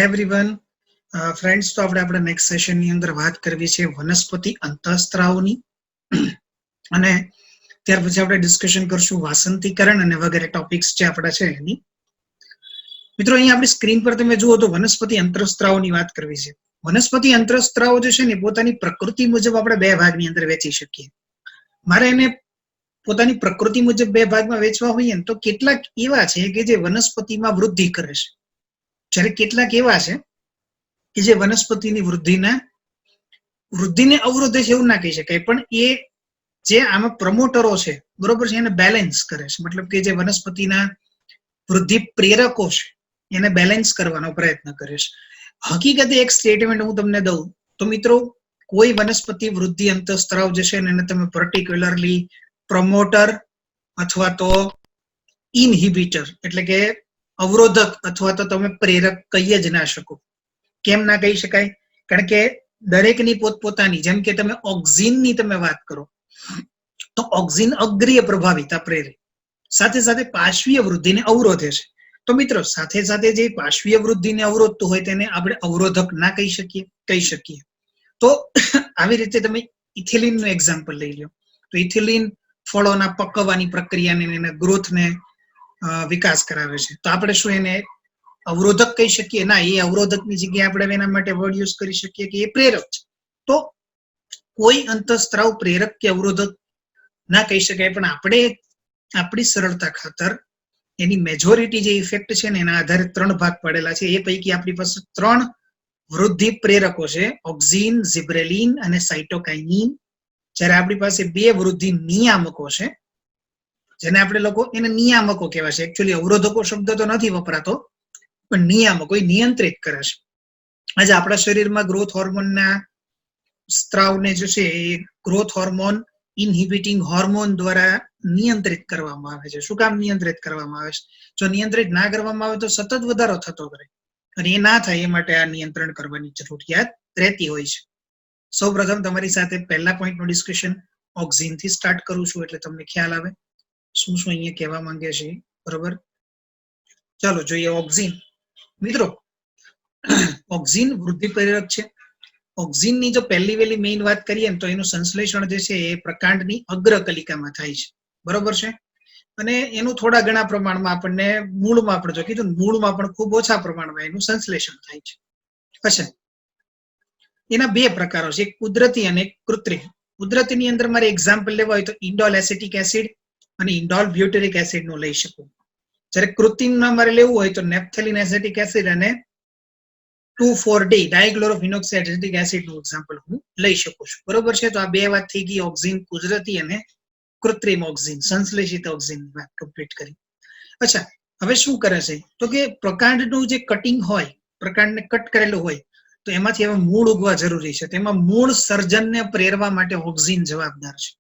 Hi everyone friends, તો આપણે next સેશનની અંદર વાત કરવી છે વનસ્પતિ અંતઃસ્ત્રાવની અને ત્યાર પછી આપણે ડિસ્કશન કરશું વાસંતીકરણ અને વગેરે ટોપિક્સ જે આપણા છે એની. મિત્રો, અહીંયા આપણી સ્ક્રીન પર તમે જુઓ તો વનસ્પતિ અંતઃસ્ત્રાવની વાત કરવી છે. વનસ્પતિ અંતઃસ્ત્રાવો જે છે ને પોતાની પ્રકૃતિ મુજબ આપણે બે ભાગની અંદર વેચી શકીએ. મારે એને પોતાની પ્રકૃતિ મુજબ બે ભાગમાં વેચવા હોઈએ ને તો કેટલાક એવા છે કે જે વનસ્પતિમાં વૃદ્ધિ કરે છે, જ્યારે કેટલાક એવા છે કે જે વનસ્પતિની વૃદ્ધિને અવરોધે છે એવું ના કહી શકાય, પણ એ જે આમાં પ્રમોટરો છે, બરોબર છે, એને બેલેન્સ કરે છે. મતલબ કે જે વનસ્પતિના વૃદ્ધિ પ્રેરકો છે એને બેલેન્સ કરવાનો પ્રયત્ન કરે છે. હકીકતે એક સ્ટેટમેન્ટ હું તમને દઉં તો મિત્રો, કોઈ વનસ્પતિ વૃદ્ધિ અંતઃસ્ત્રાવ જે છે એને તમે પર્ટિક્યુલરલી પ્રમોટર અથવા તો ઇનહિબિટર એટલે કે અવરોધક અથવા તો તમે પ્રેરક કહી જ ના શકો. કેમ ના કહી શકાય? કારણ કે દરેકની પોતપોતાની, જેમ કે તમે ઓક્સિનની તમે વાત કરો તો ઓક્સિન અગ્રીય પ્રભાવિતા પ્રેરે, સાથે સાથે પાર્શ્વીય વૃદ્ધિને અવરોધે છે. તો મિત્રો, સાથે સાથે જે પાર્શ્વીય વૃદ્ધિને અવરોધતું હોય તેને આપણે અવરોધક ના કહી શકીએ? કહી શકીએ. તો આવી રીતે તમે ઇથિલિનનું એક્ઝામ્પલ લઈ લો તો ઇથિલિન ફળોના પકવવાની પ્રક્રિયાને એને ગ્રોથને વિકાસ કરાવે છે. તો આપણે શું એને અવરોધક કહી શકીએ? ના, એ અવરોધકની જગ્યાએ આપણે એના માટે વર્ડ યુઝ કરી શકીએ કે એ પ્રેરક છે. તો કોઈ અંતઃસ્ત્રાવ પ્રેરક કે અવરોધક ના કહી શકાય, પણ આપણે આપણી સરળતા ખાતર એની મેજોરિટી જે ઇફેક્ટ છે ને એના આધારે 3 ભાગ પડેલા છે. એ પૈકી આપણી પાસે 3 વૃદ્ધિ પ્રેરકો છે: ઓક્સિન, ઝિબ્રેલિન અને સાઇટોકાઇનિન. જ્યારે આપણી પાસે 2 વૃદ્ધિ નિયામકો છે, જેને આપણે લોકો એને નિયામકો કહેવાય છે. એકચ્યુઅલી અવરોધકો શબ્દ તો નથી વપરાતો, પણ નિયામકો એ નિયંત્રિત કરે છે. આજે આપણા શરીરમાં ગ્રોથ હોર્મોનના સ્ત્રાવને જે છે એ ગ્રોથ હોર્મોન ઇનહિબિટિંગ હોર્મોન દ્વારા નિયંત્રિત કરવામાં આવે છે. શું કામ નિયંત્રિત કરવામાં આવે છે? જો નિયંત્રિત ના કરવામાં આવે તો સતત વધારો થતો રહે, અને એ ના થાય એ માટે આ નિયંત્રણ કરવાની જરૂરિયાત રહેતી હોય છે. સૌપ્રથમ તમારી સાથે પહેલા પોઈન્ટનું ડિસ્કશન ઓક્સિન થી સ્ટાર્ટ કરું છું, એટલે તમને ખ્યાલ આવે શું શું અહીંયા કહેવા માંગે છે. બરોબર, ચાલો જોઈએ ઓક્સિન. મિત્રો, ઓક્સિન વૃદ્ધિ પ્રેરક છે. ઓક્સિનની જો પહેલી વેલી મેઇન વાત કરીએ ને તો એનું સંશ્લેષણ જે છે એ પ્રકાંડની અગ્રકલિકામાં થાય છે. બરોબર છે, અને એનું થોડા ઘણા પ્રમાણમાં આપણને મૂળમાં આપણે જો કીધું મૂળમાં પણ ખૂબ ઓછા પ્રમાણમાં એનું સંશ્લેષણ થાય છે. અચ્છા, એના 2 પ્રકારો છે, એક કુદરતી અને એક કૃત્રિમ. કુદરતીની અંદર મારે એક્ઝામ્પલ લેવા હોય તો ઇન્ડોલ એસિટિક એસિડ અને ઇન્ડોલ બ્યુટેરિક એસિડ નું લઈ શકું. જ્યારે કૃત્રિમમાં મારે લેવું હોય તો નેપ્થેલિન એસિટિક એસિડ અને 2,4-D ડાયક્લોરોફિનોક્સાઇડ એસિટિક એસિડ નું એક્ઝામ્પલ હું લઈ શકું છું. બરોબર છે, તો આ 2 વાત થઈ ગઈ ઓક્સિન કુદરતી અને કૃત્રિમ ઓક્સિન, સંશ્લેષિત ઓક્સિન વાત કમ્પ્લીટ કરી. અચ્છા, હવે શું કરે છે તો કે પ્રકાંડનું જે કટિંગ હોય, પ્રકાંડને કટ કરેલું હોય તો એમાંથી હવે મૂળ ઉગવા જરૂરી છે. તેમાં મૂળ સર્જનને પ્રેરવા માટે ઓક્સિન જવાબદાર છે.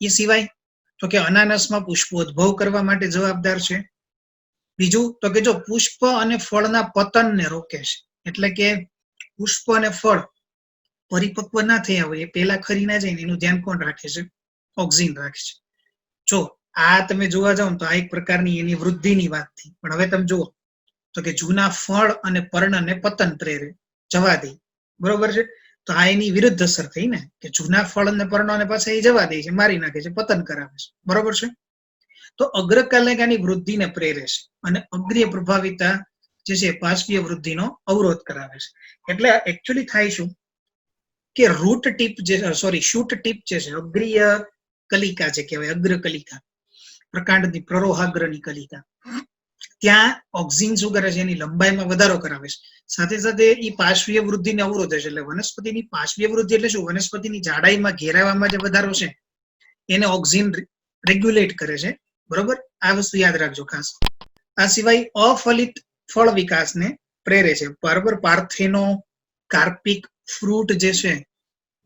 એ સિવાય તો કે અનાનસમાં પુષ્પોદ્ભવ કરવા માટે જવાબદાર છે. બીજું તો કે જો પુષ્પ અને ફળના પતનને રોકે છે, એટલે કે પુષ્પ અને ફળ પરિપક્વ ના થયા હોય એ પેલા ખરી ના જાય એનું ધ્યાન કોણ રાખે છે? ઓક્સિન રાખે છે. જો આ તમે જોવા જાવ તો આ એક પ્રકારની એની વૃદ્ધિની વાત થઈ. પણ હવે તમે જુઓ તો કે જૂના ફળ અને પર્ણને પતન પ્રેરે, જવા દે. બરોબર છે, તો આ એની વિરુદ્ધ અસર થઈ ને, કે જૂના ફળ અને પર્ણોને પાછા એ જવા દે છે, મારી નાખે છે, પતન કરાવે છે. બરોબર છે, તો અગ્રકલિકાની વૃદ્ધિને પ્રેરે છે અને અગ્રીય પ્રભાવિતા જે છે પાર્શ્વીય વૃદ્ધિનો અવરોધ કરાવે છે. એટલે એકચ્યુઅલી થાય શું કે રૂટ ટીપ જે શૂટ ટીપ જે છે, અગ્રીય કલિકા જે કહેવાય, અગ્રકલિકા, પ્રકાંડની પ્રરોહાગ્રની કલિકા, ત્યાં ઓક્સિન શું કરે છે? એની લંબાઈમાં વધારો કરાવે છે. સાથે સાથે એ પાર્શ્વીય વૃદ્ધિને અવરોધે છે. એટલે વનસ્પતિની પાર્શ્વીય વૃદ્ધિ એટલે શું? વનસ્પતિની જાડાઈમાં, ઘેરાવામાં જે વધારો છે એને ઓક્સિન રેગ્યુલેટ કરે છે. બરોબર, આ વસ્તુ યાદ રાખજો ખાસ. આ સિવાય અફલિત ફળ વિકાસને પ્રેરે છે. બરોબર, પાર્થેનો કાર્પિક ફ્રૂટ જે છે,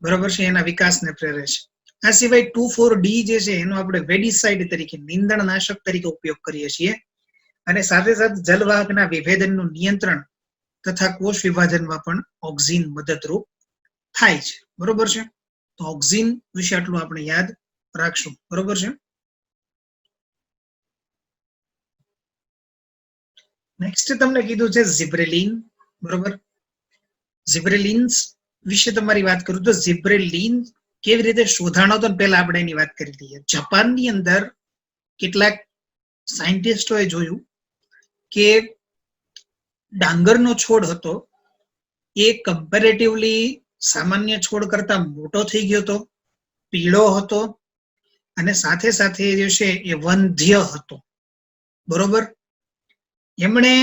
બરોબર છે, એના વિકાસને પ્રેરે છે. આ સિવાય 2,4-D જે છે એનો આપણે વેડિસાઇડ તરીકે, નીંદણનાશક તરીકે ઉપયોગ કરીએ છીએ. અને સાથે સાથે જલવાહકના વિભેદનનું નિયંત્રણ તથા કોષ વિભાજનમાં પણ ઓક્સિન મદદરૂપ થાય છે. બરોબર છે, તો ઓક્સિન વિશે આટલું આપણે યાદ રાખશું. બરોબર છે. નેક્સ્ટ તમને કીધું છે ઝિબ્રેલિન. બરોબર. ઝિબ્રેલિન્સ વિશે તમારી વાત કરું તો ઝિબ્રેલિન કેવી રીતે શોધાણો તો પહેલા આપણે એની વાત કરી લઈએ. જાપાનની અંદર કેટલાક સાયન્ટિસ્ટોએ જોયું કે ડાંગરનો છોડ હતો એ કમ્પેરેટિવલી સામાન્ય છોડ કરતા મોટો થઈ ગયો હતો, પીળો હતો અને સાથે સાથે જે છે એ વંધ્ય હતો. બરોબર. એમણે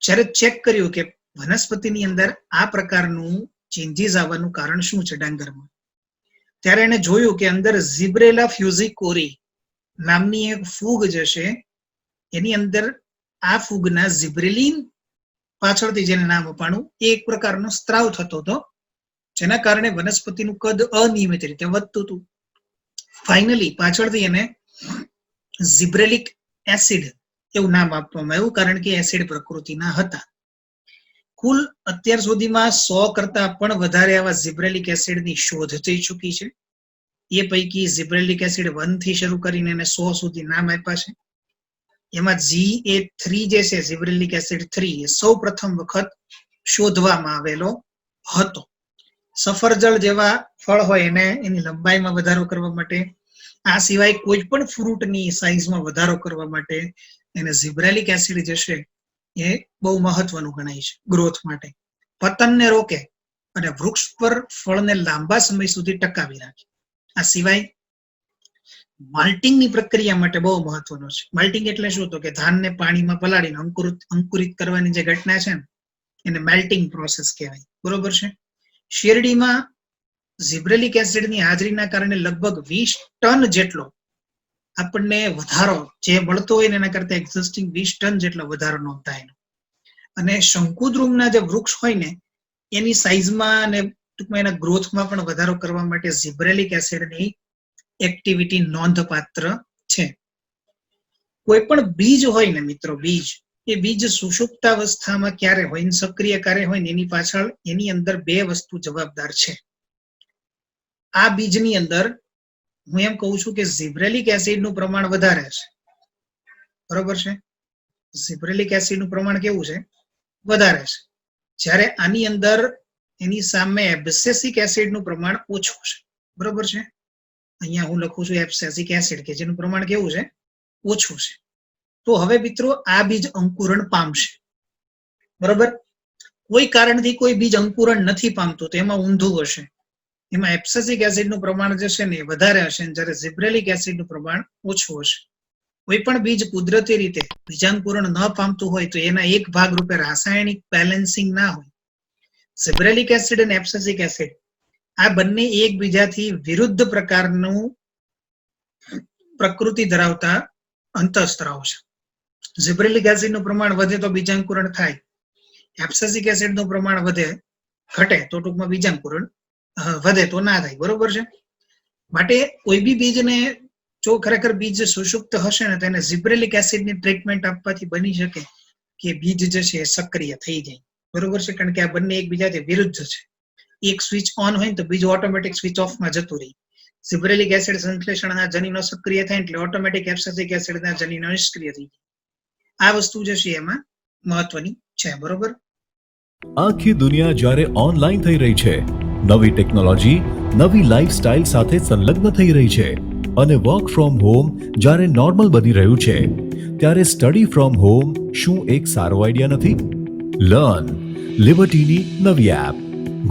જ્યારે ચેક કર્યું કે વનસ્પતિની અંદર આ પ્રકારનું ચેન્જીસ આવવાનું કારણ શું છે ડાંગરમાં, ત્યારે એને જોયું કે અંદર ઝિબ્રેલા ફ્યુઝિકોરી નામની એક ફૂગ જે છે એની અંદર આ ફૂગના ઝિબ્રેલિન પાછળથી જેને નામ અપાણું એ એક પ્રકારનો સ્ત્રાવ થતો હતો, જેના કારણે વનસ્પતિનું કદ અનિયમિત રીતે વધતું હતું. ફાઇનલી પાછળથી એને ઝિબ્રેલિક એસિડ એવું નામ આપવામાં આવ્યું, કારણ કે એસિડ પ્રકૃતિના હતા. કુલ અત્યાર સુધીમાં 100 કરતા પણ વધારે આવા ઝિબ્રેલિક એસિડની શોધ થઈ ચૂકી છે. એ પૈકી ઝિબ્રેલિક એસિડ 1 થી શરૂ કરીને એને 100 સુધી નામ આપ્યા છે. એમાં GA3 જે છે ઝિબ્રેલિક એસિડ 3 એ સૌ પ્રથમ વખત શોધવામાં આવેલો હતો. સફરજળ જેવા ફળ હોય એને એની લંબાઈમાં વધારો કરવા માટે, આ સિવાય કોઈ પણ ફ્રૂટની સાઈઝમાં વધારો કરવા માટે એને ઝિબ્રેલિક એસિડ જે છે એ બહુ મહત્વનું ગણાય છે ગ્રોથ માટે. પતનને રોકે અને વૃક્ષ પર ફળને લાંબા સમય સુધી ટકાવી રાખે. આ સિવાય માલ્ટિંગની પ્રક્રિયા માટે બહુ મહત્વનો છે. માલ્ટિંગ એટલે શું? તો કે ધાનને પાણીમાં પલાળીને અંકુરિત કરવાની જે ઘટના છે ને એને મેલ્ટિંગ પ્રોસેસ કહેવાય. બરોબર છે. શેરડીમાં ઝિબ્રેલિક એસિડની હાજરીના કારણે લગભગ 20 ટન જેટલો આપણને વધારો જે મળતો હોય ને એના કરતા એક્ઝિસ્ટિંગ 20 ટન જેટલો વધારો નોંધાય. અને શંકુદ્રુમના જે વૃક્ષ હોય ને એની સાઈઝમાં અને ટૂંકમાં એના ગ્રોથમાં પણ વધારો કરવા માટે ઝિબ્રેલિક એસિડની એક્ટિવિટી નોંધપાત્ર છે. કોઈ પણ બીજ હોય ને મિત્રો, બીજ એ બીજ સુષુપ્તાવસ્થામાં ક્યારે હોય, સક્રિય ક્યારે હોય ને એની પાછળ એની અંદર 2 વસ્તુ જવાબદાર છે. આ બીજની અંદર હું એમ કહું છું કે ઝિબ્રેલિક એસિડનું પ્રમાણ વધારે છે. બરોબર છે. ઝિબ્રેલિક એસિડનું પ્રમાણ કેવું છે? વધારે છે. જ્યારે આની અંદર એની સામે એબ્સેસિક એસિડનું પ્રમાણ ઓછું છે. બરોબર છે. અહીંયા હું લખું છું એબ્સેસિક એસિડ કે જેનું પ્રમાણ કેવું છે? ઓછું છે. તો હવે મિત્રો આ બીજ અંકુરણ પામશે. બરોબર. કોઈ કારણથી કોઈ બીજ અંકુરણ નથી પામતું તો એમાં ઊંધું હશે. એમાં એબ્સેસિક એસિડનું પ્રમાણ જે છે ને એ વધારે હશે, જ્યારે ઝિબ્રેલિક એસિડનું પ્રમાણ ઓછું હશે. કોઈ પણ બીજ કુદરતી રીતે બીજાંકુરણ ન પામતું હોય તો એના એક ભાગ રૂપે રાસાયણિક બેલેન્સિંગ ના હોય. ઝિબ્રેલિક એસિડ અને એબ્સેસિક એસિડ આ બંને એકબીજાથી વિરુદ્ધ પ્રકારનું પ્રકૃતિ ધરાવતા અંતઃસ્ત્રાવ છે. ઝિબ્રેલિક એસિડનું પ્રમાણ વધે તો બીજાંકુરણ થાય, એબ્સેસિક એસિડનું પ્રમાણ ઘટે તો ટૂંકમાં બીજાંકુરણ વધે તો ના થાય. બરોબર છે. માટે કોઈ બી બીજને જો ખરેખર બીજ સુષુપ્ત હશે ને તો એને ઝિબ્રેલિક એસિડની ટ્રીટમેન્ટ આપવાથી બની શકે કે બીજ જે છે એ સક્રિય થઈ જાય. બરોબર છે. કારણ કે આ બંને એકબીજાથી વિરુદ્ધ છે. એક સ્વિચ ઓન હોય તો બીજું ઓટોમેટિક સ્વિચ ઓફમાં જતું રહે. ઝિબ્રેલિક એસિડ સંશ્લેષણના જનીનો સક્રિય થાય એટલે ઓટોમેટિક એબ્સેસિક એસિડના જનીનો નિષ્ક્રિય થઈ જાય. આ વસ્તુ જે છે એમાં મહત્વની છે. બરોબર. આખી દુનિયા જ્યારે ઓનલાઈન થઈ રહી છે, નવી ટેકનોલોજી નવી લાઈફસ્ટાઈલ સાથે સંલગ્ન થઈ રહી છે અને વર્ક ફ્રોમ હોમ જ્યારે નોર્મલ બની રહ્યું છે, ત્યારે સ્ટડી ફ્રોમ હોમ શું એક સારો આઈડિયા નથી? લર્ન લિબર્ટીની નવી એપ.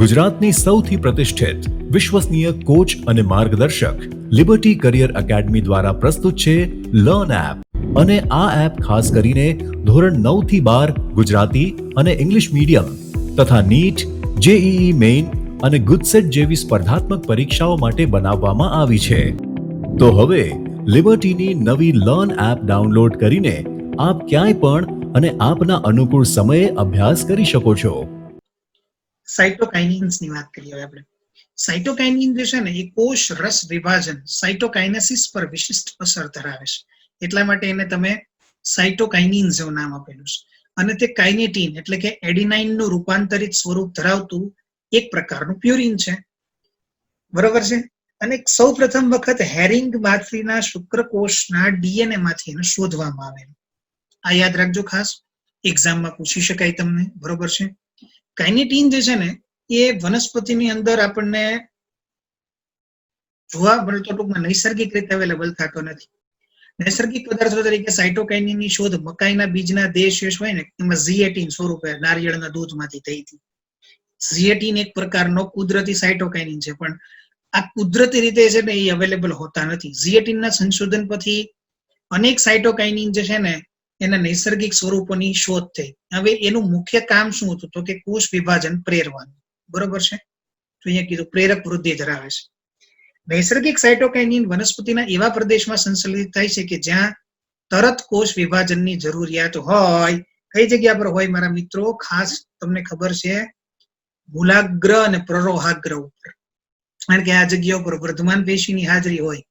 ગુજરાતની સૌથી પ્રતિષ્ઠિત વિશ્વસનીય કોચ અને માર્ગદર્શક લિબર્ટી કરિયર એકેડમી દ્વારા પ્રસ્તુત છે લર્ન એપ. અને આ એપ ખાસ કરીને ધોરણ 9 થી 12 ગુજરાતી અને ઇંગ્લિશ મીડિયમ તથા નીટ, જેઈઈ મેઇન અને ગુજસેટ જેવી સ્પર્ધાત્મક પરીક્ષાઓ માટે બનાવવામાં આવી છે. તો હવે લિબર્ટીની નવી લર્ન એપ ડાઉનલોડ કરીને આપ ક્યાંય પણ અને આપના અનુકૂળ સમયે અભ્યાસ કરી શકો છો. સાઇટોકાઇનિન્સની વાત કરીએ હવે આપણે. સાઇટોકાઇનિન જે છે ને એ કોષ રસ વિભાજન સાઇટોકાઇનેસિસ પર વિશિષ્ટ અસર ધરાવે છે. એટલા માટે એને તમે સાઇટોકાઇનિન્સ જેવું નામ આપેલું છે. અને તે કાઇનેટીન એટલે કે એડિનાઇનનું રૂપાંતરિત સ્વરૂપ ધરાવતું એક પ્રકારનું પ્યુરિન છે. બરોબર છે. અને સૌ પ્રથમ વખત હેરિંગ માછલીના શુક્રકોષના ડીએનએ માંથી એને શોધવામાં આવેલું. આ યાદ રાખજો ખાસ. એક્ઝામમાં પૂછી શકાય તમને, બરોબર છે. કાઇનેટીન જે છે ને એ વનસ્પતિની અંદર આપણને જોવા મળતો ટૂંકમાં નૈસર્ગિક રીતે અવેલેબલ થતો નથી. નૈસર્ગિક પદાર્થો તરીકે સાયટોકાઇનિનની શોધ મકાઈના બીજના દેશ હોય ને એમાં ઝીએટીન સ્વરૂપે નારિયેળના દૂધમાંથી થઈ હતી. ઝીએટીન એક પ્રકારનો કુદરતી સાયટોકાઇનિન છે, પણ આ કુદરતી રીતે છે ને એ અવેલેબલ હોતા નથી. ઝીએટીનના સંશોધન પછી અનેક સાયટોકાઇનિન જે છે ને એના નૈસર્ગિક સ્વરૂપોની શોધ થઈ. હવે એનું મુખ્ય કામ શું હતું તો કે કોષ વિભાજન પ્રેરવાનું, બરોબર છે. તો અહીંયા કીધું પ્રેરક વૃદ્ધિ ધરાવે છે. નૈસર્ગિક સાયટોકાઇનિન વનસ્પતિના એવા પ્રદેશમાં સંશ્લેષિત થાય છે કે જ્યાં તરત કોષ વિભાજનની જરૂરિયાત હોય. કઈ જગ્યા પર હોય મારા મિત્રો? ખાસ તમને ખબર છે, મૂલાગ્ર અને પ્રરોહાગ્ર ઉપર. કારણ કે આ જગ્યા ઉપર વર્ધમાન પેશીની હાજરી હોય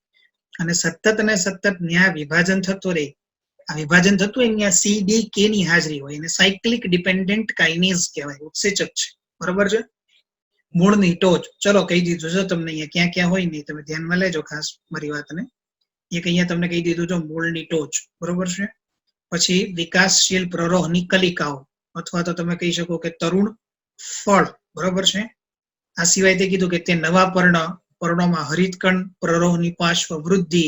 અને સતત ન્યા વિભાજન થતો રહે. આ વિભાજન થતું હોય ત્યાં CDK ની હાજરી હોય અને સાયક્લિક ડિપેન્ડન્ટ કાઇનેઝ કહેવાય, ઉત્સેચક છે, બરોબર છે. મૂળની ટોચ, ચલો કહી દીધું છે તમને અહીંયા ક્યાં ક્યાં હોય નહીં, તમે ધ્યાનમાં લેજો ખાસ મારી વાતને. એક અહીંયા તમને કહી દીધું છે મૂળની ટોચ, બરોબર છે. પછી વિકાસશીલ પ્રરોહની કલિકાઓ અથવા તો તમે કહી શકો કે તરુણ ફળ, બરોબર છે. આ સિવાય તે કીધું કે તે નવા પર્ણોમાં હરિતકણ પ્રરોહની પાર્શ્વ વૃદ્ધિ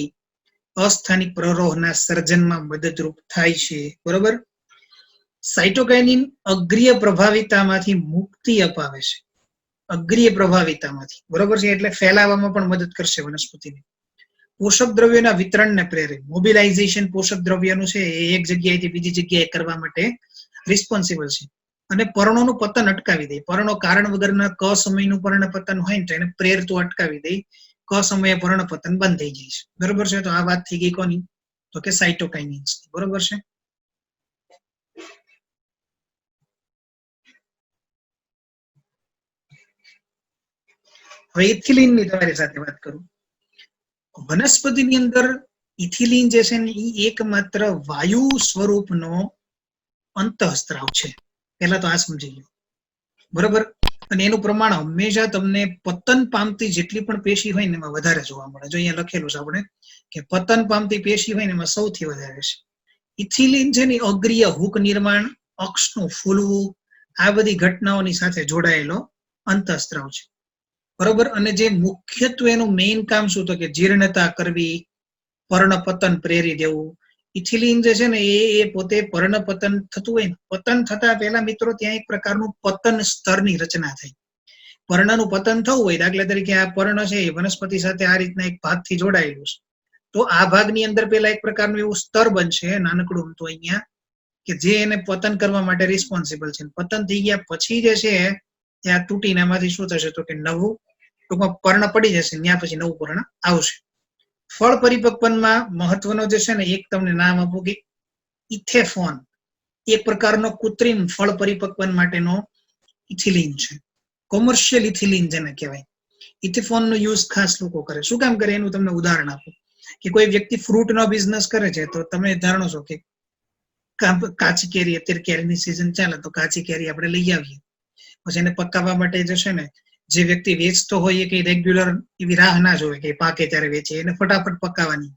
અસ્થાનિક પ્રરોહના સર્જનમાં મદદરૂપ થાય છે, બરોબર. સાયટોકાઇનિન અગ્રીય પ્રભાવિતામાંથી મુક્તિ અપાવે છે, અગ્રીય પ્રભાવિતામાંથી, બરોબર છે. એટલે ફેલાવામાં પણ મદદ કરશે વનસ્પતિને. પોષક દ્રવ્યોના વિતરણને પ્રેરે, મોબિલાઇઝેશન પોષક દ્રવ્યનું છે એ એક જગ્યાએથી બીજી જગ્યાએ કરવા માટે રિસ્પોન્સિબલ છે. અને પર્ણોનું પતન અટકાવી દે. પર્ણો કારણ વગરના સમયનું પર્ણ પતન હોય ને તો એને પ્રેરતું અટકાવી દે. સમયે પર્ણ પતન બંધ થઈ જાય છે, બરોબર છે. તો આ વાત થઈ ગઈ કોની? તો કે સાયટોકાઇનિન્સ, બરોબર છે. હવે ઇથિલિનની તમારી સાથે વાત કરું. વનસ્પતિની અંદર ઇથિલિન જે છે ને એ એકમાત્ર વાયુ સ્વરૂપનો અંતઃસ્ત્રાવ છે. પહેલા તો આ સમજી લો, બરોબર. અને એનું પ્રમાણ હંમેશા તમને પતન પામતી જેટલી પણ પેશી હોય ને એમાં વધારે જોવા મળે. જો અહીંયા લખેલું છે આપણે કે પતન પામતી પેશી હોય ને એમાં સૌથી વધારે છે. ઇથિલિન છે ને અગ્રીય હૂક નિર્માણ, અક્ષનું ફૂલવું, આ બધી ઘટનાઓની સાથે જોડાયેલો અંતઃસ્ત્રાવ છે, બરોબર. અને જે મુખ્યત્વે એનું મેઇન કામ શું તો કે જીર્ણતા કરવી, પર્ણપતન પ્રેરી દેવું. ઇથિલિન જે છે ને એ પોતે પર્ણપતન થતું હોય ને, પતન થતા પહેલા મિત્રો ત્યાં એક પ્રકારનું પતન સ્તરની રચના થઈ. પર્ણનું પતન થવું હોય, દાખલા તરીકે આ પર્ણ છે એ વનસ્પતિ સાથે આ રીતના એક ભાગથી જોડાયેલું છે, તો આ ભાગની અંદર પેલા એક પ્રકારનું એવું સ્તર બનશે નાનકડું તો અહીંયા કે જે એને પતન કરવા માટે રિસ્પોન્સિબલ છે. પતન થઈ ગયા પછી જે છે ત્યાં તૂટીને એમાંથી શું થશે તો કે નવું ટૂંકમાં પર્ણ પડી જશે, ત્યાં પછી નવું પર્ણ આવશે. ફળ પરિપક્વનમાં મહત્વનો જે છે ને એક તમને નામ આપું કે ઇથેફોન, એક પ્રકારનો કૃત્રિમ ફળ પરિપક્વન માટેનો ઇથિલિન છે. કોમર્શિયલ ઇથિલિન જેને કહેવાય. ઇથેફોન નો યુઝ ખાસ લોકો કરે. શું કામ કરે એનું તમને ઉદાહરણ આપું કે કોઈ વ્યક્તિ ફ્રૂટનો બિઝનેસ કરે છે તો તમે જાણો છો કે કાચી કેરી, અત્યારે કેરીની સિઝન ચાલે તો કાચી કેરી આપણે લઈ આવીએ, પછી એને પકાવવા માટે જે છે ને જે વ્યક્તિ વેચતો હોય એ કઈ રેગ્યુલર એવી રાહ ના જોવે કે પાકે ત્યારે વેચે, એને ફટાફટ પકાવવાની.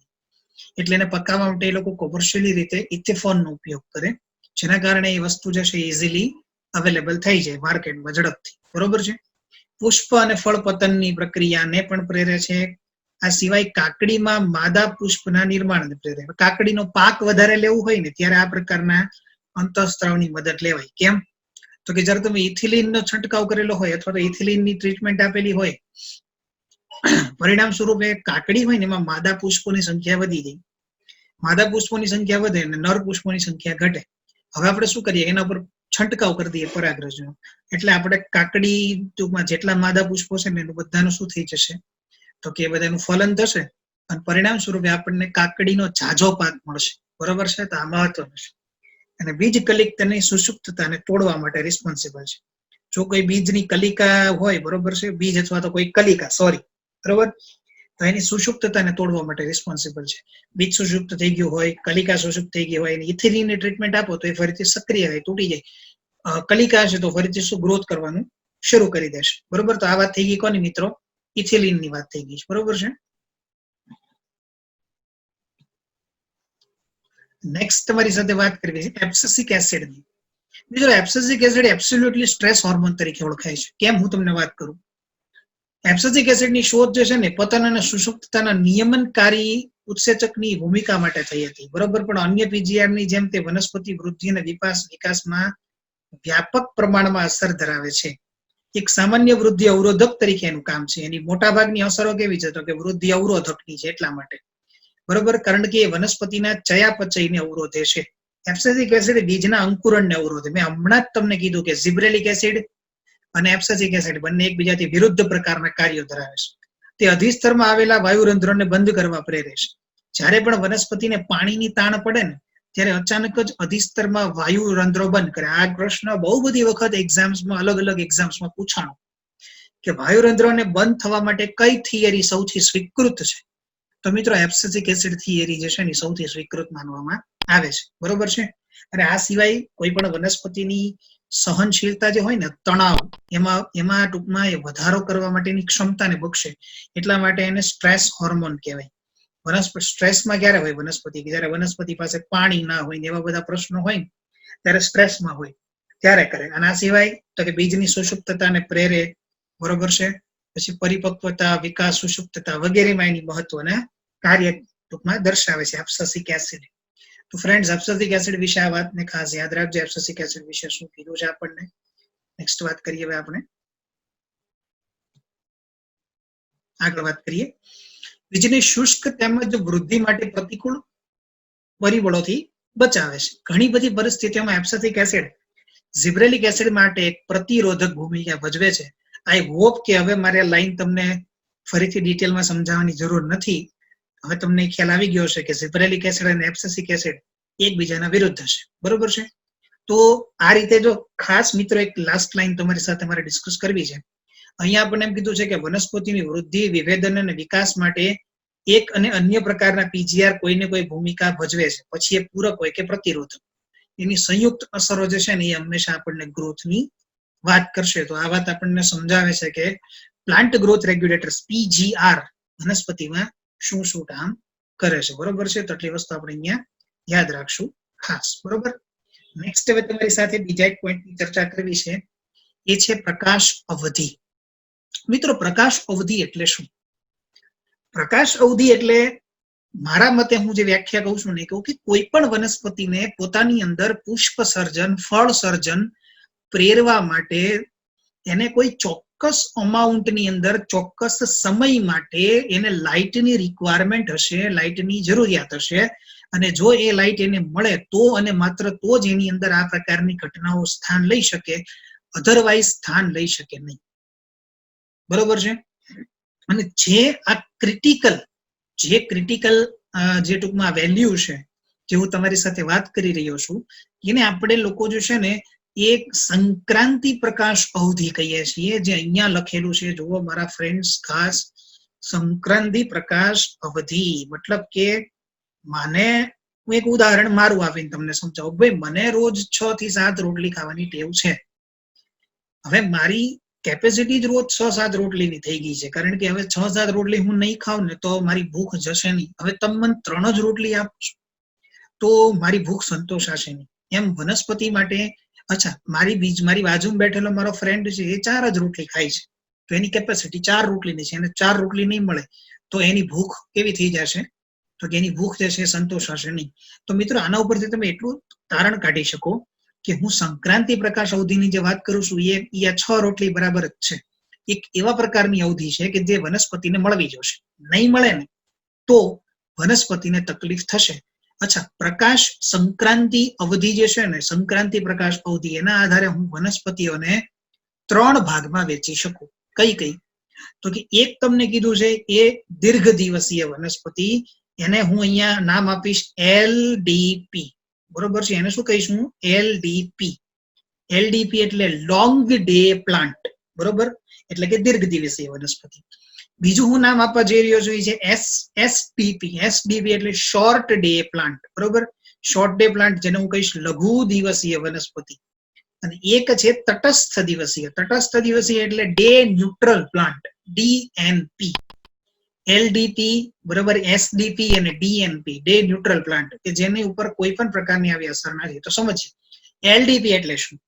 એટલે એને પકાવવા માટે એ લોકો કોમર્શિયલી રીતે ઇથેફોન નો ઉપયોગ કરે, જેના કારણે એ વસ્તુ જે છે ઇઝીલી અવેલેબલ થઈ જાય માર્કેટમાં ઝડપથી, બરોબર છે. પુષ્પ અને ફળ પતનની પ્રક્રિયાને પણ પ્રેરે છે. આ સિવાય કાકડીમાં માદા પુષ્પના નિર્માણને પ્રેરે. કાકડીનો પાક વધારે લેવું હોય ને ત્યારે આ પ્રકારના અંતઃસ્ત્રાવની મદદ લેવાય. કેમ? તો કે જ્યારે તમે ઇથિલિનનો છંટકાવ કરેલો હોય અથવા તો ઇથિલિનની ટ્રીટમેન્ટ આપેલી હોય, પરિણામ સ્વરૂપે કાકડી હોય ને એમાં માદા પુષ્પોની સંખ્યા વધી જાય. માદા પુષ્પોની સંખ્યા વધે અને નર પુષ્પોની સંખ્યા ઘટે. હવે આપણે શું કરીએ, એના પર છંટકાવ કરી દઈએ પરાગરજનો. એટલે આપણે કાકડી ટૂંકમાં જેટલા માદા પુષ્પો છે ને એનું બધાનું શું થઈ જશે તો કે બધાનું ફલન થશે અને પરિણામ સ્વરૂપે આપણને કાકડીનો ઝાઝો પાક મળશે, બરોબર છે. તો આ મહત્વનું છે. અને બીજ કલિકાની સુષુપ્તતાને તોડવા માટે રિસ્પોન્સિબલ છે. જો કોઈ બીજની કલિકા હોય, બરોબર છે, બીજ અથવા તો કોઈ કલિકા બરોબર, તો એની સુષુપ્તતાને તોડવા માટે રિસ્પોન્સિબલ છે. બીજ સુષુપ્ત થઈ ગયું હોય, કલિકા સુષુપ્ત થઈ ગઈ હોય, એની ઇથિલિનની ટ્રીટમેન્ટ આપો તો એ ફરીથી સક્રિય થાય, તૂટી જાય. કલિકા છે તો ફરીથી શું ગ્રોથ કરવાનું શરૂ કરી દેશે, બરોબર. તો આ વાત થઈ ગઈ કોની મિત્રો? ઇથિલિન ની વાત થઈ ગઈ છે, બરોબર છે. નેક્સ્ટ તમારી સાથે વાત કરવી છે એબ્સિસિક એસિડની. મિત્રો એબ્સિસિક એસિડ એબ્સોલ્યુટલી સ્ટ્રેસ હોર્મોન તરીકે ઓળખાય છે. કેમ, હું તમને વાત કરું. એબ્સિસિક એસિડની શોધ જે છે ને પતન અને સુષુપ્તતાના નિયમનકારી ઉત્સેચકની ભૂમિકા માટે થઈ હતી, બરોબર. પણ અન્ય પીજીઆરની જેમ તે વનસ્પતિ વૃદ્ધિ અને વિકાસમાં વ્યાપક પ્રમાણમાં અસર ધરાવે છે. એક સામાન્ય વૃદ્ધિ અવરોધક તરીકે એનું કામ છે. એની મોટાભાગની અસરો કેવી છે, તો કે વૃદ્ધિ અવરોધકની છે, એટલા માટે, બરોબર. કારણ કે એ વનસ્પતિના ચયાપચયને અવરોધે છે. એબ્સિસિક એસિડ બીજના અંકુરણને અવરોધે. મેં હમણાં જ તમને કીધું કે ઝિબ્રેલિક એસિડ અને એબ્સિસિક એસિડ બંને એકબીજાથી વિરુદ્ધ પ્રકારના કાર્યો ધરાવે છે. તે અધિસ્તરમાં આવેલા વાયુરંધ્રોને બંધ કરવા પ્રેરે છે. જ્યારે પણ વનસ્પતિને પાણીની તાણ પડે ને ત્યારે અચાનક જ અધિસ્તરમાં વાયુરંધ્રો બંધ કરે. આ પ્રશ્ન બહુ બધી વખત એક્ઝામ્સમાં, અલગ અલગ એક્ઝામ્સમાં પૂછાણો કે વાયુરંધ્રોને બંધ થવા માટે કઈ થિયરી સૌથી સ્વીકૃત છે. તો મિત્રો એબ્સિસિક એસિડ થિયરી જે છે ને સૌથી સ્વીકૃત માનવામાં આવે છે, બરોબર છે. અને આ સિવાય કોઈ પણ વનસ્પતિની સહનશીલતા જે હોય ને, તણાવ, એમાં ટૂંકમાં એ વધારો કરવા માટેની ક્ષમતાને બક્ષે. એટલા માટે એને સ્ટ્રેસ હોર્મોન કહેવાય. સ્ટ્રેસમાં ક્યારે હોય વનસ્પતિ, જયારે વનસ્પતિ પાસે પાણી ના હોય ને એવા બધા પ્રશ્નો હોય ને ત્યારે સ્ટ્રેસમાં હોય, ત્યારે કરે. અને આ સિવાય તો કે બીજની સુષુપ્તતાને પ્રેરે, બરોબર છે. પછી પરિપક્વતા, વિકાસ, સુષુપ્તતા વગેરેમાં એની મહત્વના કાર્ય ટૂંકમાં દર્શાવે છે એબ્સિસિક એસિડ. તો ફ્રેન્ડ્સ, એબ્સિસિક એસિડ વિશે આ વાતને ખાસ યાદ રાખજો. એબ્સિસિક એસિડ વિશે શું કીધું છે આપણને. નેક્સ્ટ વાત કરીએ હવે આપણે, આગળ વાત કરીએ. બીજને શુષ્ક તેમજ વૃદ્ધિ માટે પ્રતિકૂળ પરિબળોથી બચાવે છે. ઘણી બધી પરિસ્થિતિઓમાં એબ્સિસિક એસિડ ઝિબ્રેલિક એસિડ માટે એક પ્રતિરોધક ભૂમિકા ભજવે છે. આઈ હોપ કે હવે મારે લાઈન તમને ફરીથી ડિટેલમાં સમજાવવાની જરૂર નથી. હવે તમને ખ્યાલ આવી ગયો છે કે ઝિબ્રેલિક એસિડ અને એબ્સિસિક એસિડ એકબીજાના વિરુદ્ધ છે, બરોબર છે. તો આ રીતે જો ખાસ મિત્રો એક લાસ્ટ લાઈન તમારી સાથે મારે ડિસ્કસ કરવી છે. અહીંયા આપણને એમ કીધું છે કે વનસ્પતિની વૃદ્ધિ, વિભેદન અને વિકાસ માટે એક અને અન્ય પ્રકારના પીજીઆર કોઈને કોઈ ભૂમિકા ભજવે છે. પછી એ પૂરક હોય કે પ્રતિરોધક, એની સંયુક્ત અસરો જે છે ને એ હંમેશા આપણને ગ્રોથની વાત કરશે. તો આ વાત આપણને સમજાવે છે કે પ્લાન્ટ ગ્રોથ રેગ્યુલેટર્સ પીજીઆર વનસ્પતિમાં શું શું કામ કરે છે, બરોબર છે. તો એટલી વસ્તુ આપણે અહીંયા યાદ રાખશું ખાસ, બરોબર. નેક્સ્ટ હવે તમારી સાથે બીજા એક પોઈન્ટની ચર્ચા કરવી છે, એ છે પ્રકાશ અવધિ. મિત્રો, પ્રકાશ અવધિ એટલે શું? પ્રકાશ અવધિ એટલે મારા મતે હું જે વ્યાખ્યા કહું છું ને, કહું કે કોઈ પણ વનસ્પતિને પોતાની અંદર પુષ્પ સર્જન, ફળ સર્જન પ્રેરવા માટે એને કોઈ ચોક્કસ અમાઉન્ટની અંદર, ચોક્કસ સમય માટે એને લાઇટની રિક્વાયરમેન્ટ હશે, લાઇટની જરૂરિયાત હશે. અને જો એ લાઇટ એને મળે તો અને માત્ર તો જ એની અંદર આ પ્રકારની ઘટનાઓ સ્થાન લઈ શકે, અધરવાઇઝ સ્થાન લઈ શકે નહીં, બરોબર છે. અને જે આ ક્રિટિકલ જે ટૂંકમાં વેલ્યુ છે, જે હું તમારી સાથે વાત કરી રહ્યો છું, એને આપણે લોકો જે છે ને એક સંક્રાંતિ પ્રકાશ અવધિ કહીએ છીએ. જે અહીંયા લખેલું છે, જુઓ મારા ફ્રેન્ડ્સ, ખાસ સંક્રાંતિ પ્રકાશ અવધિ. મતલબ કે મને, હું એક ઉદાહરણ મારું આપીને તમને સમજાવું. ભાઈ, મને રોજ 6 થી 7 રોટલી ખાવાની ટેવ છે. હવે મારી કેપેસિટી જ રોજ 6-7 રોટલીની થઈ ગઈ છે, કારણ કે હવે 6-7 રોટલી હું નહીં ખાઉં ને તો મારી ભૂખ જશે નહીં. હવે તમે મને 3 જ રોટલી આપશો તો મારી ભૂખ સંતોષાશે નહીં. એમ વનસ્પતિ માટે, અચ્છા, મારી બાજુમાં બેઠેલો મારો ફ્રેન્ડ છે, એ 4 જ રોટલી ખાય છે, તો એની કેપેસિટી 4 રોટલીની છે. એને 4 રોટલી નહીં મળે તો એની ભૂખ કેવી થઈ જશે, તો કે એની ભૂખ જે છે એ સંતોષાશે નહીં. તો મિત્રો, આના ઉપરથી તમે એટલું તારણ કાઢી શકો કે હું સંક્રાંતિ પ્રકાશ અવધિની જે વાત કરું છું એ 6 રોટલી બરાબર જ છે. એક એવા પ્રકારની અવધિ છે કે જે વનસ્પતિને મળવી જોશે. નહીં મળે ને તો વનસ્પતિને તકલીફ થશે. અચ્છા, પ્રકાશ સંક્રાંતિ અવધિ જે છે ને, સંક્રાંતિ પ્રકાશ અવધિ, એના આધારે હું વનસ્પતિઓને 3 ભાગમાં વેચી શકું. કઈ કઈ? તો કે એક તમને કીધું છે એ દીર્ઘ દિવસીય વનસ્પતિ, એને હું અહીંયા નામ આપીશ એલડીપી, બરોબર છે. એને શું કહીશું? એલડીપી. એલડીપી એટલે લોંગ ડે પ્લાન્ટ, બરોબર, એટલે કે દીર્ઘ દિવસીય વનસ્પતિ. બીજું હું નામ આપવા જઈ રહ્યો છું એ છે એસડીપી. એસડીપી એટલે શોર્ટ ડે પ્લાન્ટ, બરોબર. શોર્ટ ડે પ્લાન્ટ, જેને હું કહીશ લઘુ દિવસીય વનસ્પતિ. અને એક છે તટસ્થ દિવસીય. તટસ્થ દિવસીય એટલે ડે ન્યુટ્રલ પ્લાન્ટ, ડીએનપી. એલડીપી, બરોબર, એસડીપી અને ડીએનપી, ડે ન્યુટ્રલ પ્લાન્ટ, કે જેની ઉપર કોઈ પણ પ્રકારની આવી અસર નથી. તો સમજીએ, એલડીપી એટલે શું?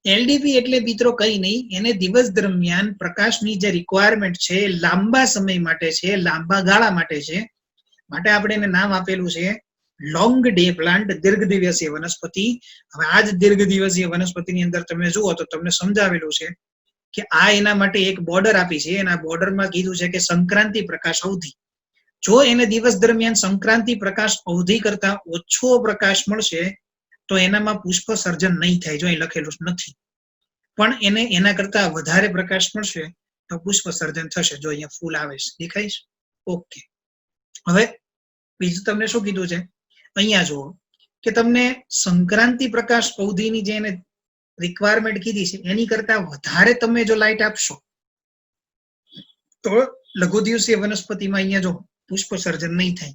એલડીપી એટલે મિત્રો કઈ નહીં, એને દિવસ દરમિયાન પ્રકાશની જે રિક્વાયરમેન્ટ છે એ લાંબા સમય માટે છે, લાંબા ગાળા માટે છે, માટે આપણે એને નામ આપેલું છે લોંગ ડે પ્લાન્ટ, દીર્ઘ દિવસીય વનસ્પતિ. હવે આ જ દીર્ઘ દિવસીય વનસ્પતિની અંદર તમે જુઓ તો તમને સમજાવેલું છે કે આ એના માટે એક બોર્ડર આપી છે, એના બોર્ડરમાં કીધું છે કે સંક્રાંતિ પ્રકાશ અવધિ. જો એને દિવસ દરમિયાન સંક્રાંતિ પ્રકાશ અવધિ કરતા ઓછો પ્રકાશ મળશે તો એનામાં પુષ્પ સર્જન નહીં થાય. જો અહીં લખેલું નથી, પણ એને એના કરતા વધારે પ્રકાશ મળશે તો પુષ્પ સર્જન થશે. જો અહીંયા ફૂલ આવે છે, દેખાય છે? ઓકે. હવે બીજું તમને શું કીધું છે અહીંયા જુઓ કે તમને સંક્રાંતિ પ્રકાશ અવધિની જે એને રિક્વાયરમેન્ટ કીધી છે એની કરતા વધારે તમે જો લાઇટ આપશો તો લઘુ દિવસીય વનસ્પતિમાં અહીંયા જો પુષ્પ સર્જન નહીં થાય.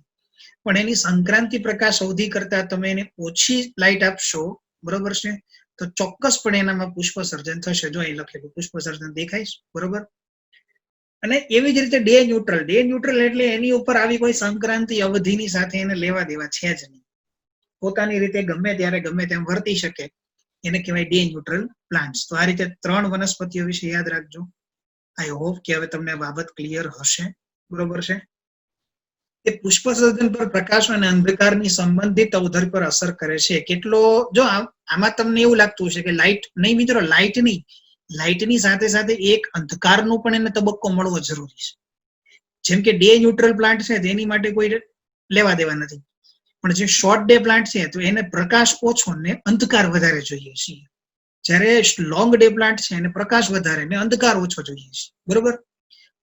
પણ એની સંક્રાંતિ પ્રકાશ અવધિ કરતા તમે એને ઓછી લાઇટ આપશો, બરોબર છે, તો ચોક્કસપણે એનામાં પુષ્પ સર્જન થશે. જો અહીં લખેલું પુષ્પ સર્જન દેખાય છે, બરોબર. અને એવી જ રીતે ડે ન્યુટ્રલ. ડે ન્યુટ્રલ એટલે એની ઉપર આવી કોઈ સંક્રાંતિ અવધિની સાથે એને લેવા દેવા છે જ નહીં, પોતાની રીતે ગમે ત્યારે ગમે તેમ વર્તી શકે, એને કહેવાય ડે ન્યુટ્રલ પ્લાન્ટ્સ. તો આ રીતે 3 વનસ્પતિઓ વિશે યાદ રાખજો. આઈ હોપ કે હવે તમને આ બાબત ક્લિયર હશે, બરોબર છે. એ પુષ્પ સર્જન પર પ્રકાશ અને અંધકારની સંબંધિત અવધિ પર અસર કરે છે. કેટલો, જો આમાં તમને એવું લાગતું છે કે લાઇટ નહીં મિત્રો, લાઇટ નહીં, લાઇટની સાથે સાથે એક અંધકારનો પણ એને તબક્કો મળવો જરૂરી છે. જેમ કે ડે ન્યુટ્રલ પ્લાન્ટ છે તેની માટે કોઈ લેવા દેવા નથી, પણ જે શોર્ટ ડે પ્લાન્ટ છે તો એને પ્રકાશ ઓછો ને અંધકાર વધારે જોઈએ છે. જ્યારે લોંગ ડે પ્લાન્ટ છે એને પ્રકાશ વધારે ને અંધકાર ઓછો જોઈએ છે, બરોબર.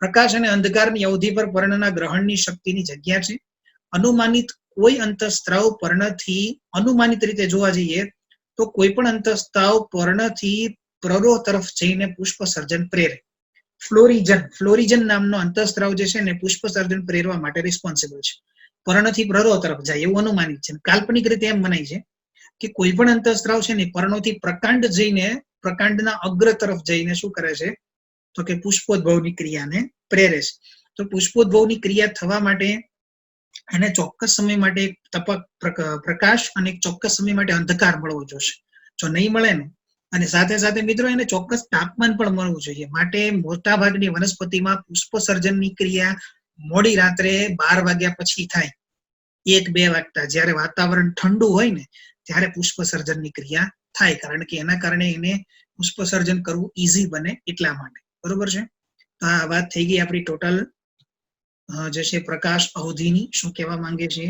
પ્રકાશ અને અંધકારની અવધિ પર પર્ણના ગ્રહણની શક્તિની જગ્યા છે. અનુમાનિત કોઈ અંતઃસ્ત્રાવ પર્ણથી, અનુમાનિત રીતે જોવા જઈએ તો કોઈ પણ અંતઃસ્ત્રાવ પર્ણથી પ્રરોહ તરફ જઈને પુષ્પ સર્જન પ્રેરે. ફ્લોરિજન નામનો અંતઃસ્ત્રાવ જે છે ને પુષ્પ સર્જન પ્રેરવા માટે રિસ્પોન્સિબલ છે. પર્ણથી પ્રરોહ તરફ જાય એવું અનુમાનિત છે. કાલ્પનિક રીતે એમ મનાય છે કે કોઈ પણ અંતઃસ્ત્રાવ છે ને પર્ણોથી પ્રકાંડ જઈને, પ્રકાંડના અગ્ર તરફ જઈને શું કરે છે તો કે પુષ્પોદ્ભવની ક્રિયાને પ્રેરે છે. તો પુષ્પોદ્ભવની ક્રિયા થવા માટે એને ચોક્કસ સમય માટે પ્રકાશ અને એક ચોક્કસ સમય માટે અંધકાર મળવો જોશે. જો નહીં મળે ને, અને સાથે સાથે મિત્રો એને ચોક્કસ તાપમાન પણ મળવું જોઈએ. માટે મોટા ભાગની વનસ્પતિમાં પુષ્પ સર્જનની ક્રિયા મોડી રાત્રે 12 વાગ્યા પછી થાય, 1-2 વાગતા, જ્યારે વાતાવરણ ઠંડુ હોય ને ત્યારે પુષ્પ સર્જનની ક્રિયા થાય, કારણ કે એના કારણે એને પુષ્પ સર્જન કરવું ઈઝી બને એટલા માટે, બરોબર છે. તો આ વાત થઈ ગઈ આપણી ટોટલ જે છે પ્રકાશ અવધિની. શું કહેવા માંગે છે?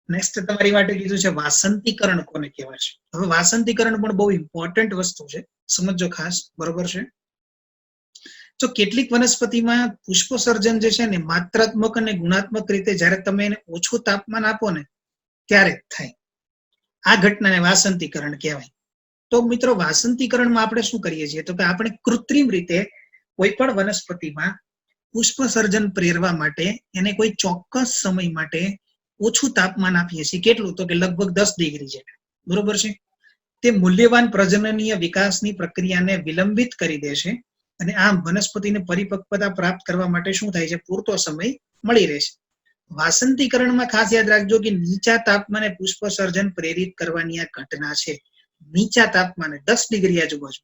નેક્સ્ટ તમારી માટે કીધું છે વાસંતીકરણ કોને કહેવાય છે. હવે વાસંતીકરણ પણ બહુ ઇમ્પોર્ટન્ટ વસ્તુ છે, સમજો ખાસ, બરોબર છે. તો કેટલીક વનસ્પતિમાં પુષ્પ સર્જન જે છે ને માત્રાત્મક અને ગુણાત્મક રીતે જ્યારે તમે એને ઓછું તાપમાન આપો ને ત્યારે જ થાય. આ ઘટનાને વાસંતીકરણ કહેવાય. તો મિત્રો વાસંતીકરણમાં આપણે શું કરીએ છીએ તો કે આપણે કૃત્રિમ રીતે કોઈ પણ વનસ્પતિમાં પુષ્પ સર્જન પ્રેરવા માટે એને કોઈ ચોક્કસ સમય માટે ઓછું તાપમાન આપીએ છીએ. કેટલું? તો કે લગભગ 10 ડિગ્રી જેટલું, બરોબર છે. તે મૂલ્યવાન પ્રજનનીય વિકાસની પ્રક્રિયાને વિલંબિત કરી દે છે અને આમ વનસ્પતિને પરિપક્વતા પ્રાપ્ત કરવા માટે શું થાય છે, પૂરતો સમય મળી રહે છે. વાસંતીકરણમાં ખાસ યાદ રાખજો કે નીચા તાપમાને પુષ્પ સર્જન પ્રેરિત કરવાની આ ઘટના છે. નીચા તાપમાને 10 ડિગ્રી આજુબાજુ.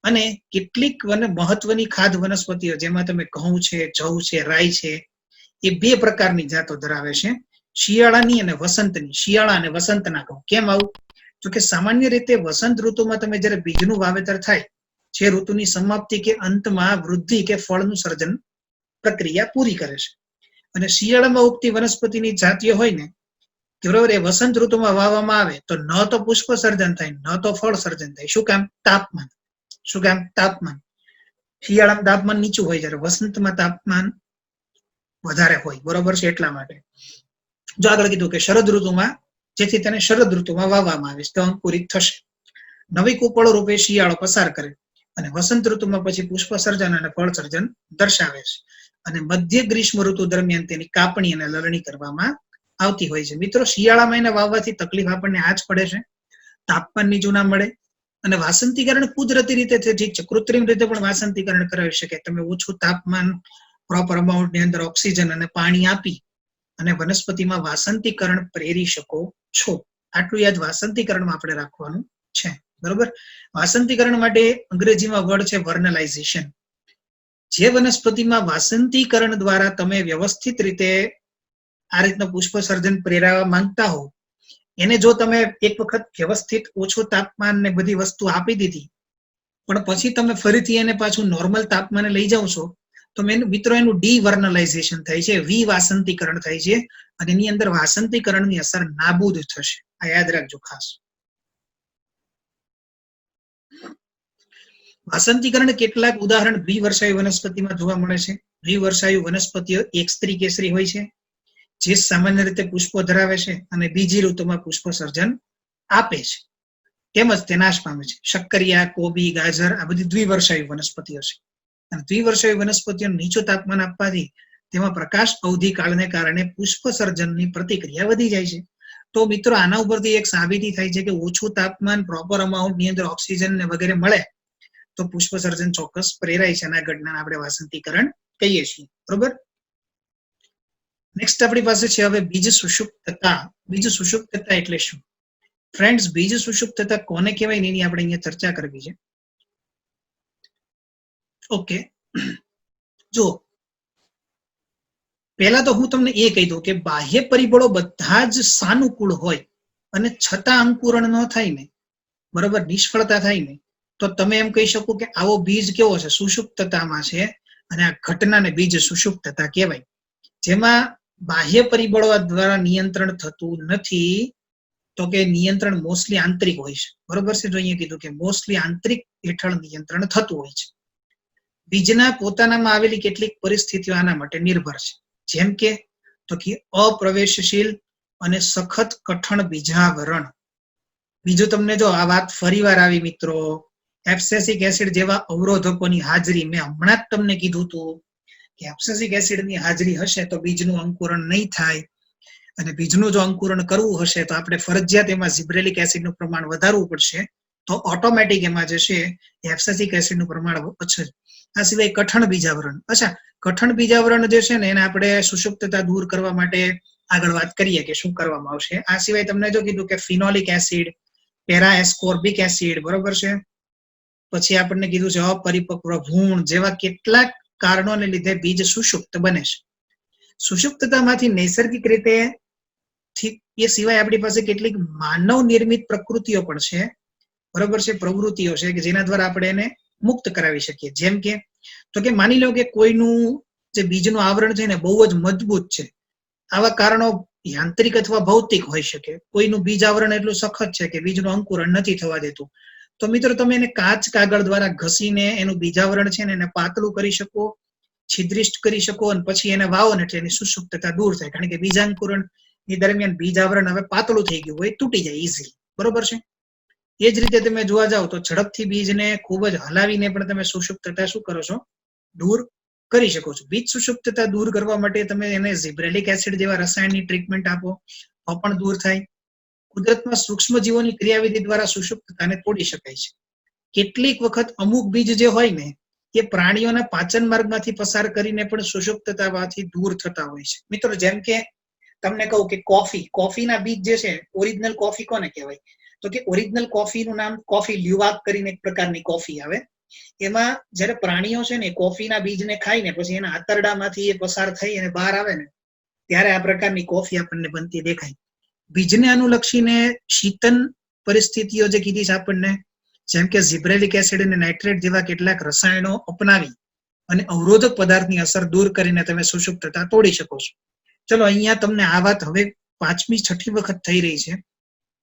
અને કેટલીક મહત્વની ખાદ્ય વનસ્પતિઓ જેમાં તમે ઘઉં છે, જવ છે, રાઈ છે, એ 2 પ્રકારની જાતો ધરાવે છે, શિયાળાની અને વસંતની. શિયાળા અને વસંતના ઘઉં. કેમ આવું? તો કે સામાન્ય રીતે વસંત ઋતુમાં તમે જ્યારે બીજનું વાવેતર થાય, જે ઋતુની સમાપ્તિ કે અંતમાં વૃદ્ધિ કે ફળનું સર્જન પ્રક્રિયા પૂરી કરે છે. અને શિયાળામાં ઉગતી વનસ્પતિની જાતિઓ હોય ને, બરોબર, એ વસંત ઋતુમાં વાવવામાં આવે તો ન તો પુષ્પ સર્જન થાય, ન તો ફળ સર્જન થાય. શું કામ? તાપમાન. શું કામ? તાપમાન. શિયાળામાં તાપમાન નીચું હોય જ્યારે વસંતમાં તાપમાન વધારે હોય, બરોબર છે, એટલા માટે. જો આગળ કીધું કે શરદ ઋતુમાં, જેથી તેને શરદ ઋતુમાં વાવવામાં આવે તો અંકુરિત થશે. નવી કુપળો રૂપે શિયાળો પસાર કરે અને વસંત ઋતુમાં પછી પુષ્પ સર્જન અને ફળ સર્જન દર્શાવે છે. અને મધ્ય ગ્રીષ્મ ઋતુ દરમિયાન તેની કાપણી અને લણણી કરવામાં આવતી હોય છે. મિત્રો શિયાળામાં એને વાવવાથી તકલીફ આપણને આ જ પડે છે, તાપમાન નીચું ના મળે. અને વાસંતીકરણ કુદરતી રીતે ઠીક છે, કૃત્રિમ રીતે પણ વાસંતીકરણ કરાવી શકે. તમે ઓછું તાપમાન, પ્રોપર અમાઉન્ટની અંદર ઓક્સિજન અને પાણી આપી અને વનસ્પતિમાં વાસંતીકરણ પ્રેરી શકો છો. આટલું યાદ વાસંતીકરણમાં આપણે રાખવાનું છે. બરોબર. વાસંતીકરણ માટે અંગ્રેજીમાં વર્ડ છે વર્નલાઇઝેશન. જે વનસ્પતિમાં વાસંતીકરણ દ્વારા તમે વ્યવસ્થિત રીતે આ રીતના પુષ્પ સર્જન પ્રેરાવા માંગતા હો, એને જો તમે એક વખત વ્યવસ્થિત ઓછું તાપમાન ને બધી વસ્તુ આપી દીધી, પણ પછી તમે ફરીથી એને પાછું નોર્મલ તાપમાને લઈ જાઓ છો, તો મિત્રો એનું ડીવર્નલાઇઝેશન થાય છે, વિવાસંતીકરણ થાય છે, અને એની અંદર વાસંતીકરણની અસર નાબૂદ થશે. આ યાદ રાખજો ખાસ. વાસંતીકરણ કેટલાક ઉદાહરણ દ્વિવર્ષાયુ વનસ્પતિમાં જોવા મળે છે. દ્વિવર્ષાયુ વનસ્પતિઓ એક સ્ત્રી કેસરી હોય છે, જે સામાન્ય રીતે પુષ્પો ધરાવે છે અને બીજી ઋતુમાં પુષ્પ સર્જન આપે છે, તેમજ તે નાશ પામે છે. શક્કરિયા, કોબી, ગાજર આ બધી દ્વિવર્ષાયુ વનસ્પતિઓ છે. અને દ્વિવર્ષાયુ વનસ્પતિઓને નીચું તાપમાન આપવાથી તેમાં પ્રકાશ અવધિ કાળને કારણે પુષ્પ સર્જનની પ્રતિક્રિયા વધી જાય છે. તો મિત્રો આના ઉપરથી એક સાબિતી થાય છે કે ઓછું તાપમાન, પ્રોપર અમાઉન્ટની અંદર ઓક્સિજન ને વગેરે મળે તો પુષ્પ સર્જન ચોક્કસ પ્રેરાય છે. આ ઘટનાને આપણે વાસંતીકરણ કહીએ છીએ. બરોબર. નેક્સ્ટ આપણી પાસે છે હવે બીજ સુષુપ્તતા. બીજ સુષુપ્તતા એટલે શું? ફ્રેન્ડ્સ, બીજ સુષુપ્તતા કોને કહેવાય એની આપણે અહીંયા ચર્ચા કરવી છે. ઓકે, જો પહેલા તો હું તમને એ કહી દઉં કે બાહ્ય પરિબળો બધા જ સાનુકૂળ હોય અને છતાં અંકુરણ ન થાય ને, બરોબર, નિષ્ફળતા થાય ને, તો તમે એમ કહી શકો કે આવો બીજ કેવો છે? સુષુપ્તતામાં છે. અને આ ઘટનાને બીજ સુષુપ્તતા કહેવાય. જેમાં બાહ્ય પરિબળો દ્વારા નિયંત્રણ થતું નથી, તો કે નિયંત્રણ મોસ્ટલી આંતરિક હોય છે. બરોબર છે. જો અહીંયા કીધું કે મોસ્ટલી આંતરિક હેઠળ નિયંત્રણ થતું હોય છે. બીજના પોતાનામાં આવેલી કેટલીક પરિસ્થિતિઓ આના માટે નિર્ભર છે. જેમ કે તો કે અપ્રવેશશીલ અને સખત કઠણ બીજાવરણ. બીજું તમને જો આ વાત ફરીવાર આવી મિત્રો, એબ્સેસિક એસિડ જેવા અવરોધકોની હાજરી. મેં હમણાં જ તમને કીધું હતું કે એબ્સેસિક એસિડની હાજરી હશે તો બીજનું અંકુરણ નહીં થાય, અને બીજનું જો અંકુરણ કરવું હશે તો આપણે ફરજિયાત એમાં ઝિબ્રેલિક એસિડનું પ્રમાણ વધારવું પડશે, તો ઓટોમેટિક એમાં જે છે એબ્સેસિક એસિડનું પ્રમાણ ઓછું. આ સિવાય કઠણ બીજાવરણ. અચ્છા, કઠણ બીજાવરણ જે છે ને એને આપણે સુષુપ્તતા દૂર કરવા માટે આગળ વાત કરીએ કે શું કરવામાં આવશે. આ સિવાય તમને જો કીધું કે ફિનોલિક એસિડ, પેરા એસ્કોર્બિક એસિડ, બરોબર છે. પછી આપણને કીધું છે અપરિપક્વ ભૂણ જેવા કેટલાક કારણોને લીધે બીજ સુષુપ્ત બને છે. સુષુપ્તતામાંથી નૈસર્ગિક રીતે એ સિવાય આપણી પાસે કેટલીક માનવ નિર્મિત પ્રકૃતિઓ પણ છે, બરોબર છે, પ્રવૃત્તિઓ છે કે જેના દ્વારા આપણે એને મુક્ત કરાવી શકીએ. જેમ કે તો કે માની લો કે કોઈનું જે બીજનું આવરણ છે ને બહુ જ મજબૂત છે. આવા કારણો યાંત્રિક અથવા ભૌતિક હોઈ શકે. કોઈનું બીજ આવરણ એટલું સખત છે કે બીજનું અંકુરણ નથી થવા દેતું, તો મિત્રો તમે એને કાચ કાગળ દ્વારા ઘસીને એનું બીજાવરણ છે ને એને પાતળું કરી શકો, છિદ્રિષ્ટ કરી શકો, અને પછી એને વાવો ને એટલે એની સુષુપ્તતા દૂર થાય. કારણ કે બીજાંકુરણ ની દરમિયાન બીજાવરણ હવે પાતળું થઈ ગયું હોય, તૂટી જાય ઈઝીલી. બરોબર છે. એ જ રીતે તમે જોવા જાવ તો ઝડપથી બીજને ખૂબ જ હલાવીને પણ તમે સુષુપ્તતા શું કરો છો? દૂર કરી શકો છો. બીજ સુષુપ્તતા દૂર કરવા માટે તમે એને ઝિબ્રેલિક એસિડ જેવા રસાયણની ટ્રીટમેન્ટ આપો તો પણ દૂર થાય. કુદરતમાં સૂક્ષ્મ જીવોની ક્રિયાવિધિ દ્વારા સુષુપ્તતાને તોડી શકાય છે. કેટલીક વખત અમુક બીજ જે હોય ને એ પ્રાણીઓના પાચન માર્ગમાંથી પસાર કરીને પણ સુષુપ્તતામાંથી દૂર થતા હોય છે. મિત્રો જેમ કે તમને કહું કે કોફીના બીજ જે છે, ઓરિજિનલ કોફી કોને કહેવાય? તો કે ઓરિજિનલ કોફીનું નામ કોફી લ્યુવાક કરીને એક પ્રકારની કોફી આવે. એમાં જ્યારે પ્રાણીઓ છે ને કોફીના બીજને ખાઈને પછી એના આંતરડામાંથી એ પસાર થઈ અને બહાર આવે ને ત્યારે આ પ્રકારની કોફી આપણને બનતી દેખાય. બીજને અનુલક્ષીને શીતન પરિસ્થિતિઓ જે કીધી છે આપણને, જેમ કે ઝિબ્રેલિક એસિડ અને નાઇટ્રેટ જેવા કેટલાક રસાયણો અપનાવી અને અવરોધક પદાર્થની અસર દૂર કરીને તમે સુષુપ્તતા તોડી શકો છો. ચલો અહીંયા તમને આ વાત હવે 5મી 6ઠી વખત થઈ રહી છે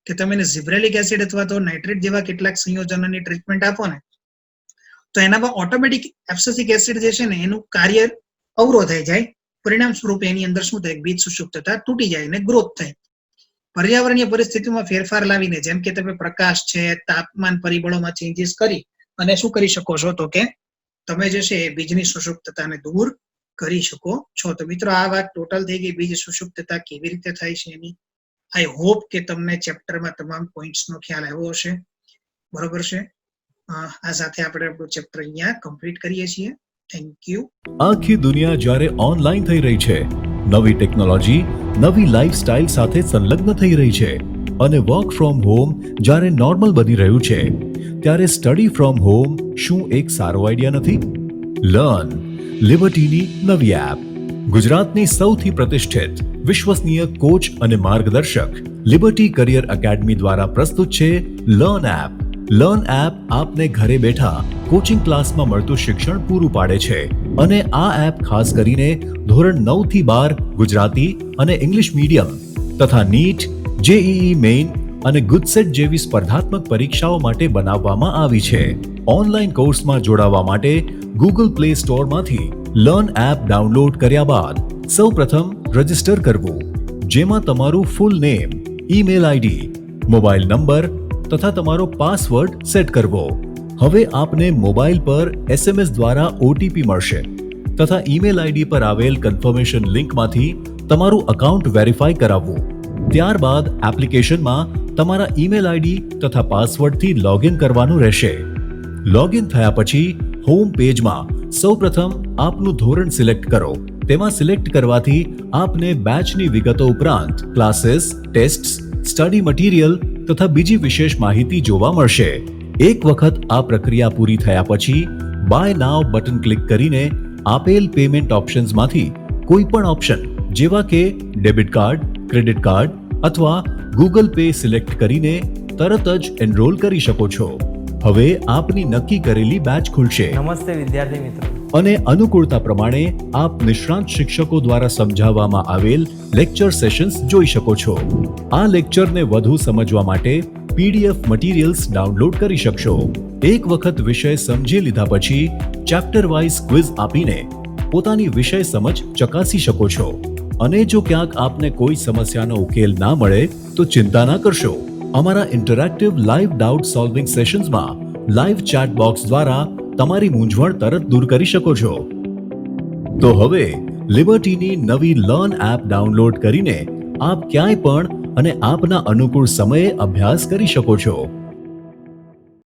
કે તમે ઝિબ્રેલિક એસિડ અથવા તો નાઇટ્રેટ જેવા કેટલાક સંયોજનોની ટ્રીટમેન્ટ આપો ને તો એનામાં ઓટોમેટિક એબ્સેસિક એસિડ જે છે ને એનું કાર્ય અવરોધાઈ જાય. પરિણામ સ્વરૂપે એની અંદર શું થાય? બીજ સુષુપ્તતા તૂટી જાય અને ગ્રોથ થાય. પર્યાવરણીય પરિસ્થિતિમાં ફેરફાર લાવીને, જેમ કે તમે પ્રકાશ છે, તાપમાન પરિબળોમાં ચેન્જીસ કરી અને શું કરી શકો છો? તો કે તમે જે છે એ બીજની સુષુપ્તતાને દૂર કરી શકો છો. તો મિત્રો આ વાત ટોટલ થઈ ગઈ બીજ સુષુપ્તતા કેવી રીતે થાય છે એની. આઈ હોપ કે તમને ચેપ્ટરમાં તમામ પોઈન્ટ્સનો ખ્યાલ આવ્યો હશે. બરોબર છે. આ સાથે આપણે આપણું ચેપ્ટર અહીંયા કમ્પ્લીટ કરીએ છીએ. Thank you. આખી દુનિયા જ્યારે ઓનલાઈન થઈ રહી છે, નવી ટેકનોલોજી, નવી લાઈફસ્ટાઈલ સાથે સંલગ્ન થઈ રહી છે, અને વર્ક ફ્રોમ હોમ જ્યારે નોર્મલ બની રહ્યું છે ત્યારે સ્ટડી ફ્રોમ હોમ શું એક સારો આઈડિયા નથી? લર્ન લિબર્ટીની નવી એપ. ગુજરાતની સૌથી પ્રતિષ્ઠિત વિશ્વસનીય કોચ અને માર્ગદર્શક લિબર્ટી કરિયર એકેડમી દ્વારા પ્રસ્તુત છે લર્ન એપ. લર્ન એપ આપને ઘરે બેઠા કોચિંગ ક્લાસમાં મળતું શિક્ષણ પૂરું પાડે છે અને આ એપ ખાસ કરીને ધોરણ 9 થી 12 ગુજરાતી અને ઇંગ્લિશ મીડિયમ તથા નીટ, જેઈઈ મેઇન અને ગુજસેટ જેવી સ્પર્ધાત્મક પરીક્ષાઓ માટે બનાવવામાં આવી છે. ઓનલાઈન કોર્સમાં જોડાવા માટે ગૂગલ પ્લે સ્ટોરમાંથી લર્ન એપ ડાઉનલોડ કર્યા બાદ સૌપ્રથમ રજિસ્ટર કરવું, જેમાં તમારું full name, email ID, mobile number તથા તમારો પાસવર્ડ સેટ કરવો. હવે આપને મોબાઈલ પર SMS દ્વારા OTP મળશે તથા ઈમેલ આઈડી પર આવેલ કન્ફર્મેશન લિંકમાંથી તમારું અકાઉન્ટ વેરીફાઈ કરાવવું. ત્યારબાદ એપ્લિકેશનમાં તમારા ઈમેલ આઈડી તથા પાસવર્ડથી લોગિન કરવાનું રહેશે. લોગિન થયા પછી હોમ પેજમાં સૌપ્રથમ આપનું ધોરણ સિલેક્ટ કરો. તેમાં સિલેક્ટ કરવાથી આપને બેચની વિગતો ઉપરાંત ક્લાસીસ, ટેસ્ટ્સ, સ્ટડી મટીરિયલ તથા બીજી વિશેષ માહિતી જોવા મળશે. એક વખત આ પ્રક્રિયા પૂરી થયા પછી બાય નાવ બટન ક્લિક કરીને આપેલ પેમેન્ટ ઓપ્શન્સમાંથી કોઈ પણ ઓપ્શન જેવા કે ડેબિટ કાર્ડ, ક્રેડિટ કાર્ડ અથવા ગૂગલ પે સિલેક્ટ કરીને તરત જ એનરોલ કરી શકો છો. હવે આપની નક્કી કરેલી બેચ ખુલશે. નમસ્તે વિદ્યાર્થી મિત્રો. અને અનુકૂળતા પ્રમાણે આપ નિષ્ણાંત શિક્ષકો દ્વારા સમજાવવામાં આવેલ લેક્ચર સેશન્સ જોઈ શકો છો. આ લેક્ચરને વધુ સમજવા માટે PDF મટીરિયલ્સ ડાઉનલોડ કરી શકશો. એક વખત વિષય સમજી લીધા પછી ચેપ્ટર વાઇઝ ક્વિઝ આપીને પોતાની વિષય સમજ ચકાસી શકો છો. અને જો ક્યાંક આપને કોઈ સમસ્યાનો ઉકેલ ના મળે તો ચિંતા ના કરશો. અમારા ઇન્ટરેક્ટિવ લાઈવ ડાઉટ સોલ્વિંગ સેશન્સમાં લાઈવ ચેટ બોક્સ દ્વારા તમારી મૂંઝવણ તરત દૂર કરી શકો છો. તો હવે લિબર્ટીની નવી લર્ન એપ ડાઉનલોડ કરીને આપ ક્યાંય પણ અને આપના અનુકૂળ સમયે અભ્યાસ કરી શકો છો.